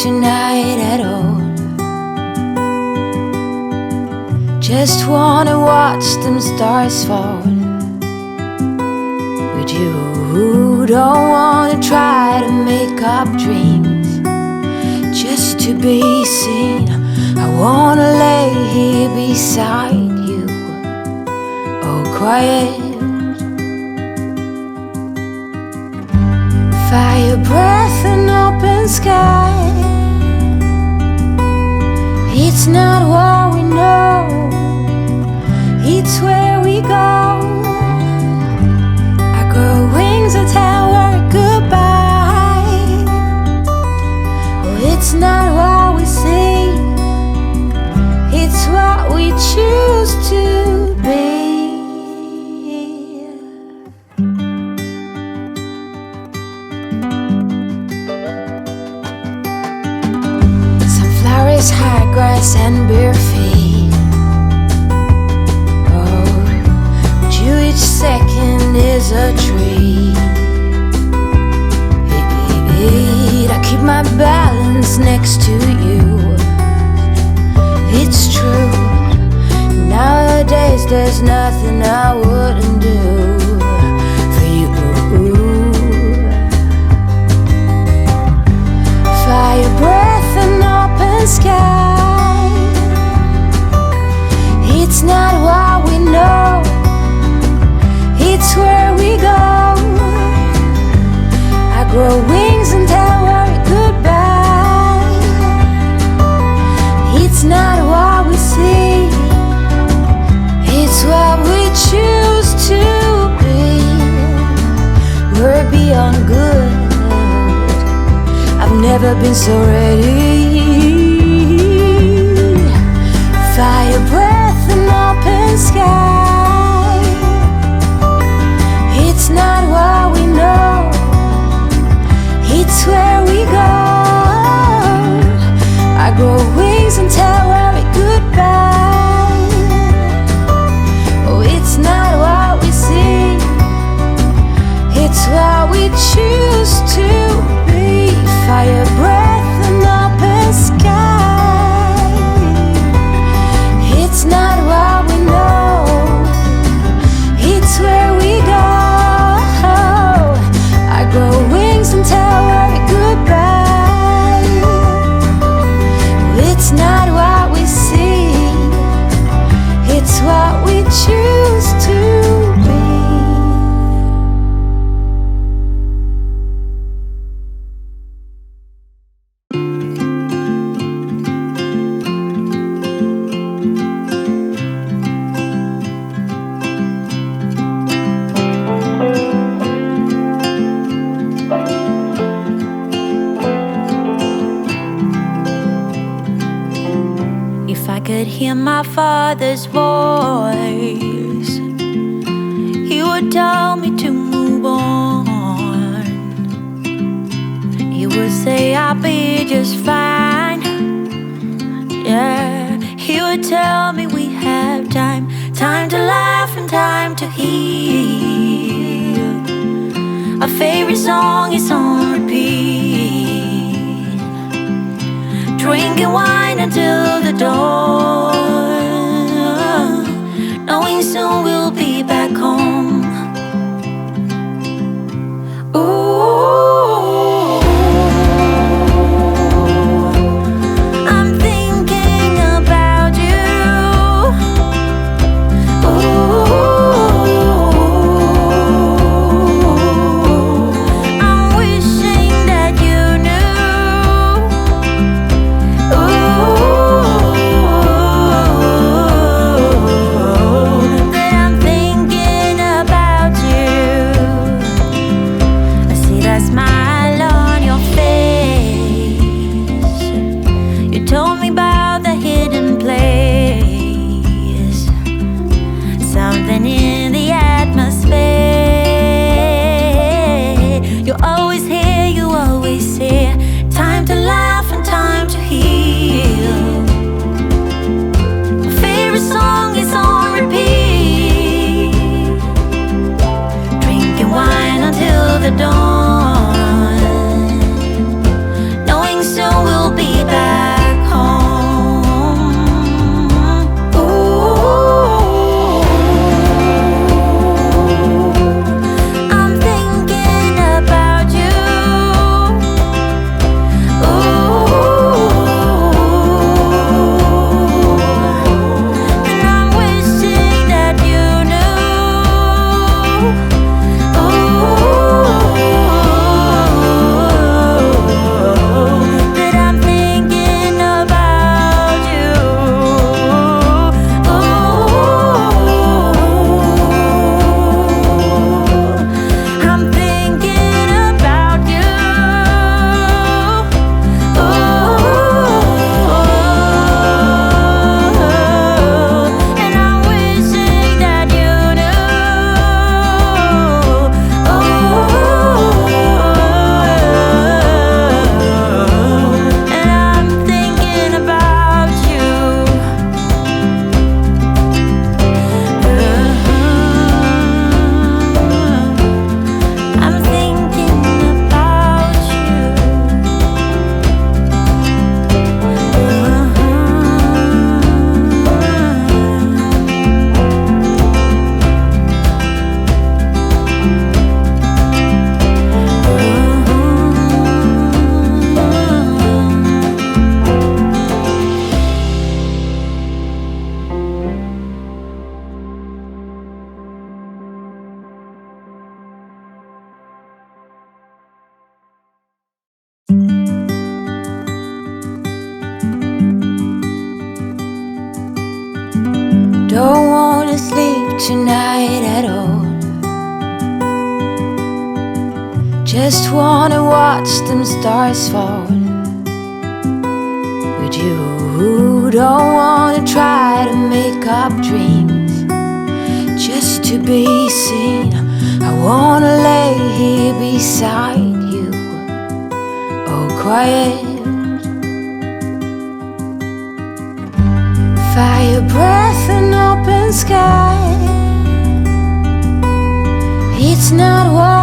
tonight at all. Just wanna watch them stars fall. But you don't wanna try to make up dreams just to be seen. I wanna lay here beside you, all quiet. Fire breath and open sky. It's not what we know, it's where we go. I grow wings and tell her goodbye. Oh, it's not what we see, it's what we choose to be. Sunflowers, high grass and bare feet. Oh, but you each second is a treat. I keep my balance next to you. It's true, nowadays there's nothing I wouldn't do for you. Fire breath and open sky. It's not what we know, it's where we go. I grow wings and tell her goodbye. It's not what we see, it's what we choose to be. We're beyond good, I've never been so ready. Fire breath and open sky. It's not what we know, it's where we go. I grow wings and tell her goodbye. Oh, it's not what we see, it's what we choose to be. Fire breath and open sky. It's not what we know, it's where we go. I grow wings and tell her goodbye. It's not what we see, it's what we choose to be. If I could hear my father's voice, he would tell me to move on. He would say I'll be just fine. Yeah, he would tell me we have time, time to laugh and time to heal. Our favorite song is on repeat, drinking wine until the dawn, knowing soon we'll be back home. Ooh, I'm thinking about you. Ooh, I'm wishing that you knew. Ooh, tonight at all. Just wanna watch them stars fall. With you, don't wanna try to make up dreams just to be seen. I wanna lay here beside you, all quiet. Fire breath and open sky. It's not what